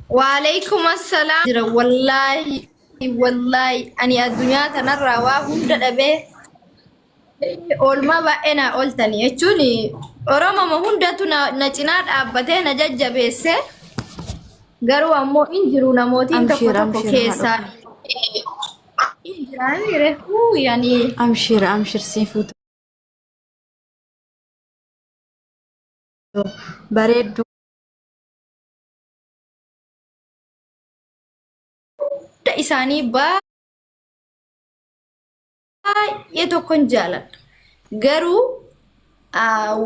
وعليكم السلام والله والله أني الدنيا تنرى وهم دبي أول ما بقينا قلتني اتشوني ورما ما هم دتنا نجنات أبتين نجج بيسه قالوا أمو إنجرو نموتين تكو أمشير تكو أمشير كيسا هذا إنجراني رهو يعني أمشير أمشير سيفوت بريد دا إساني يتوكن جالت قالوا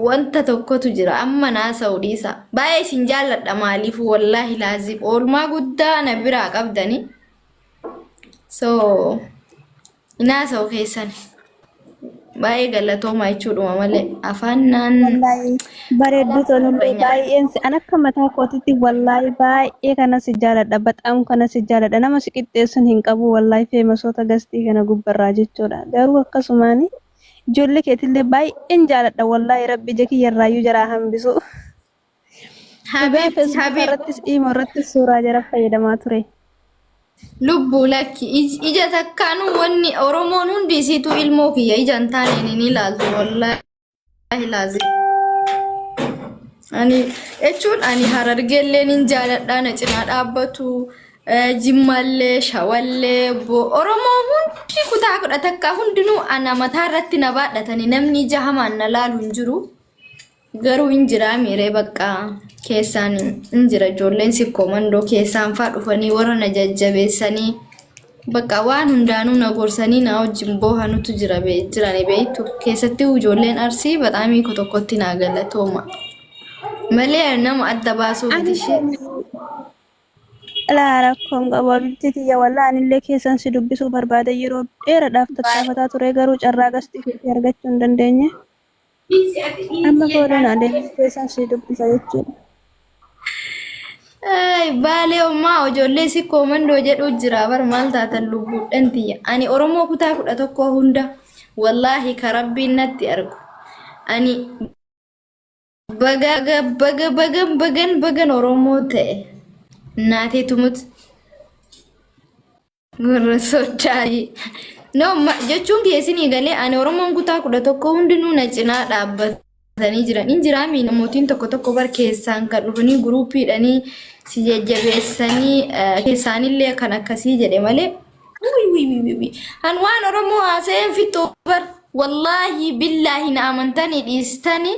wanta tokkotu jira amma naa Saudiisa baay'ee isin jaalladha maaliif wallahi laazim oolmaa guddaa na biraa qabdani so inaa sau keessan baay'ee galatooma jechuudha malee afaan naan Wallahi bareedduu tolullee baay'een an akka mataa kootitti wallahi baay'ee kana si jaaladha baxaam kana si jaaladha nama si qixxeessan hin qabu wallahi feemasoota gastii kana gubbarraa jechuudha garuu akkasumaan ijoollee keetillee baay'een jaaladha wallahi rabbi ija kiyyarraayyuu jaraa hambisu dhugaa feesbuuk habib irrattis dhiima irrattis suuraa jara fayyadamaa ture. lubbuu lakki ija takkaanu wanni oromoon hundi isiitu ilmoo kiyya ija hin taane ni ilaaltu wallahi laazim ani jechuun ani harargeellee nin jaaladha na cinaa dhaabbatu jimmallee shawallee oromoo hundi kutaa kudha takka hundinuu ana mataa irratti na baadhatanii namni ija hamaan na laalu hin jiru garuu hin jira miiree bakka keessaan hin jira ijoolleen sikkoo mandoo keessaan faa dhufanii warra na jajjabeessanii bakka waan hundaanuu na gorsanii na wajjin boohanutu jirani beektu keessatti ijoolleen arsii baxaamii tokkotti naa galatooma malee nama adda baasuu miti ishee. Alaa rakkoon qabu abibti kiyya walaa anillee keessan si dubbisuu barbaade yeroo dheeraadhaaf tattaafataa ture garuu carraa gastii keessatti argachuu hin dandeenye. Amma boodaan adeemee keessan si dubbisa jechuudha. Baalee ummaa ijoollee sikkoo mandoo jedhu jira bar maal taatan lubbuudhaan tiyya ani oromoo kutaa 11 hunda wallaahi ka rabbiin natti argu ani bagan oromoo ta'e naatee tumut gurra sodaayii no jechuun keessanii galee ani oromoon kutaa 11 hundinuu na cinaa dhaabbatanii jiran injiraami namootiin tokko bar keessaan kan dhufanii guruupiidhanii si jajjabeessanii keessaanillee kan akkasii jedhe malee an waan oromoo haasa'een fixoo bar wallaahi billaahi na amantanii dhiistanii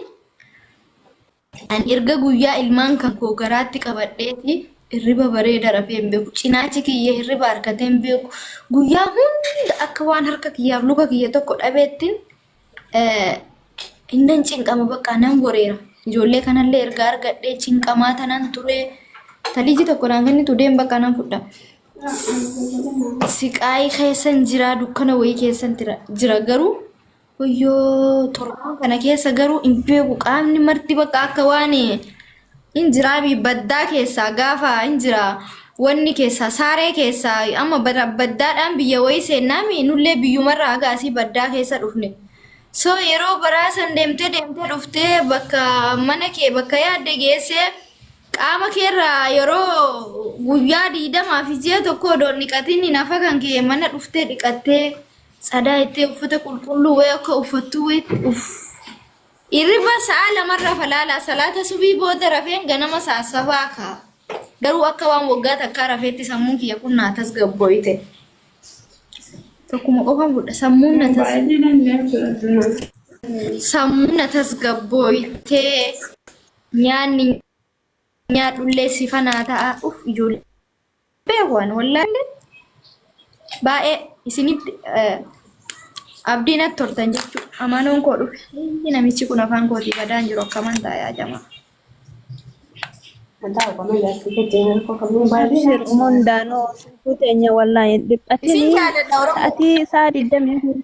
an erga guyyaa ilmaan kan koo garaatti qabadheeti hirriba bareeda rafeen beeku cinaachi kiyya hirriba harkateen beeku guyyaa hunda akka waan harka kiyyaaf luka kiyya tokko dhabeettiin innan cinqama bakka nan boreera ijoollee kanallee erga argadhee cinqamaa tanan ture taliji tokko naan kenni tudeen bakka nan fudha siqaayi keessan jira dukkana wayii keessan jira garuu Oyyoo torban kana keessa garuu hin beeku qaamni marti bakka akka waan injira baddaa keessaa gaafa injira wanni keessaa saaree keessaa amma baddaadhaan biyya wayii seennaami nullee biyyumarraa agaasii baddaa keessa dhufne so yeroo baraasan deemtee dhuftee bakka mana kee bakka yaadde geessee qaama keerraa yeroo guyyaa 20 fi ji'a tokko odoon dhiqatiin nafa kan kee mana dhuftee dhiqattee sadaa itti uffata qulqulluu wayii akka uffattu wayii irriba sa'a lamarra falaala salaata subii booda rafeen ganama saasabaa ka garuu akka waan waggaa takkaa rafeetti sammuun kiyya kun naa tasgabbooyite tokkuma qofan fudha sammuun na tasgabbooyite nyaanni nyaadhullee sifanaa ta'a ijoollee beekwaan wallaalle baay'ee isinitti abdiin at tortan jechuudha. Amanoon koo dhufe. Namichi kun afaan kootii badaan jiru akkaman taayaa jamaa. Abshir mundaanoo fuuteenya wallahi dhiphatini sa'atii sa'a 20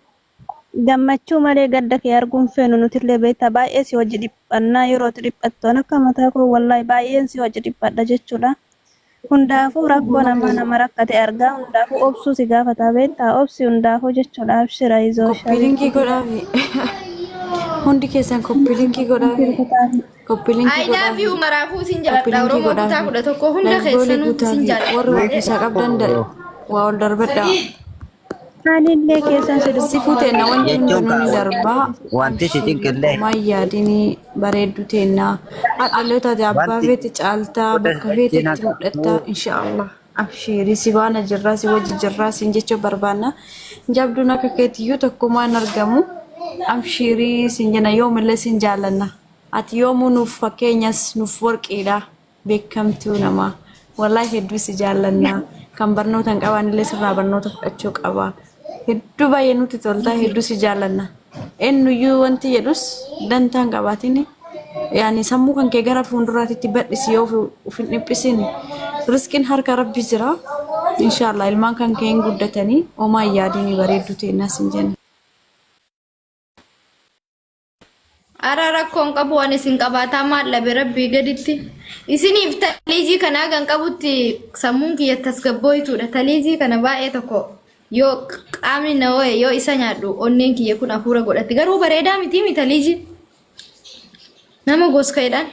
gammachuu malee gadda kee arguun feenu nutillee beektaa baay'ee si wajji dhiphannaa yerootti dhiphattoon akka mataa koo wallahi baay'een si wajji dhiphadha jechuudha. Hundaafuu rakkoo nama rakkate argaa hundaafuu obsuu si gaafata beektaa obsi hundaafuu jechuudha abshira izoo Koppilinkii godhaafi Hundi keessan koppilinkii godhaafi. Koppilinkii I love you maraafuu sin jaladha Oromoo kutaa kudha tokko hunda keessanuu sin jaladha. Warri waankisaa qabdan waa ol darbadhaa. Anillee keessan Si fuuteenna wanti hundinuu darbaa. Wanti si xinqillee. Mayyaadinii bareeddu teennaa. Haadhaloota abbaa feeti caaltaa bakka feeti itti mul'attaa inshaallah. Abshiirii si baana jirraa si wajji jirraa siin jechuu barbaanna. Jabduun akka keetiyyuu tokkummaan argamu. Abshiirii siin jenna yoomillee siin jaallanna. Ati yoomuu nuuf fakkeenyas nuuf warqiidha. Beekamtuu namaa. Wallaahi hedduu si jaallanna. Kan barnoota hin qabaanillee sirraa barnoota fudhachuu qaba. Hedduu baay'ee nuti toltaa hedduu si jaallanna. Eenyuyyuu wanti jedhus dantaa hin qabaatin. Yaani sammuu kan kee gara fuulduraatti badhisi yoo of hin dhiphisin. Riskiin harka Rabbi jira. Inshaallah ilmaan kan kee hin guddatanii homaa yaadini bareeddu teennaa sin jenna. Ara rakkoon qabu waan isin qabaataa maallabe Rabbii gaditti. Isiniif taliijii kanaa kan qabutti sammuun kiyya tasgabbooytuudha. Taliijii kana baay'ee tokko yoo qaamni na waye yoo isa nyaadhu onneen kiyya kun hafuura godhatti. Garuu bareedaa miti taliijii. Nama goskaidhaan.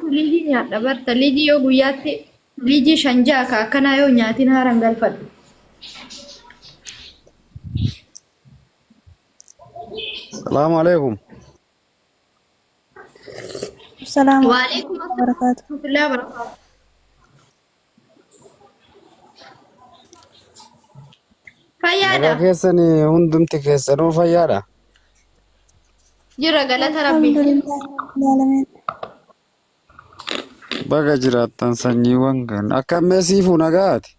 Taliijii nyaadha bar taliijii yoo guyyaatti taliijii shanjaa ka akkanaa yoo nyaatin haaraan galfadhu. Assalamu alaikum. Assalamu Waalaikum warahmatullahi wabarakatuh. Fayyaadha. Nagaa keessan hundumti keessanuu fayyaadha. Jira galata Rabbii. Baga jiraattan sanyiiwwan kan akka meesiifuu nagaati.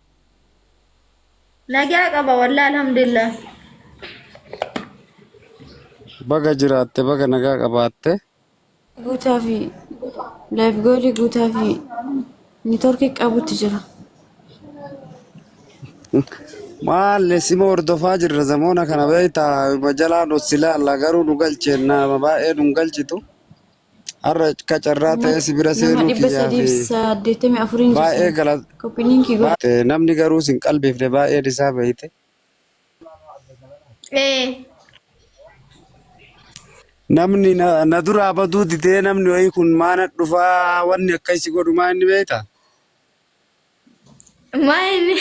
Nagaa qaba wallahi alhamdulillah. Baga jiraatte baga nagaa qabaatte. Guutaa fi laayif goolii guutaa fi niitoorkii qabutti jira. Maalle sima hordofaa jirra zamoona kana beektaa jalaa dhossila alla garuu nu galcheenna baay'ee nu galchitu. Har'a kacarraa ta'ee sibira seenuu kiyyaa fi baay'ee galata. Namni garuu sin qalbiifne baay'een isaa beeyte. Namni na duraa baduu didee namni wayii kun maana dhufaa wanni akkasii godhu maa inni beektaa? Maini.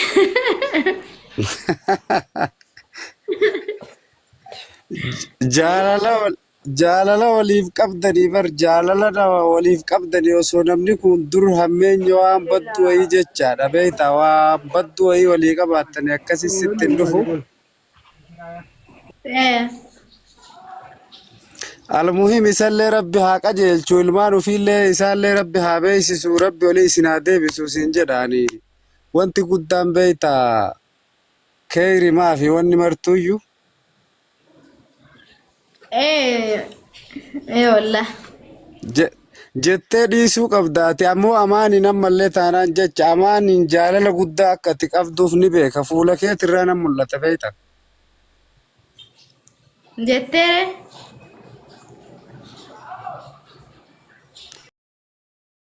Jaalala waliif qabdanii bar jaalala waliif qabdanii osoo namni kun dur hammeenya waan baddu wayii jechaadha beektaa waan baddu wayii walii qabaattanii akkasii sitti hin dhufu. Almuhim isallee rabbi haa qajeelchu ilmaan ofiillee isaallee rabbi haa beeksisu rabbi olii isin haa deebisu siin jedhaani wanti guddaan beektaa keerimaa fi wanni martuyyuu. Wallah. Jettee dhiisuu qabdaati ammoo amaaniin ammallee taanaan jecha amaaniin jaalala guddaa akka itti qabduuf ni beeka fuula keetirraa nan mul'ata beekta. Jetteere.